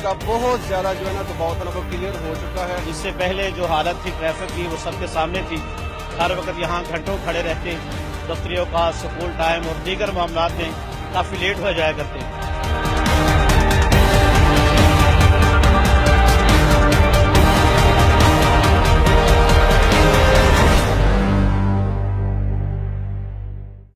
का बहुत ज्यादा जो है ना दबाव वो क्लियर हो चुका है। इससे पहले जो हालत थी ट्रैफिक की वो सबके सामने थी। हर वक्त यहाँ घंटों खड़े रहते, दफ्तरियों का स्कूल टाइम और दीगर मामलात में काफी लेट हो जाया करते।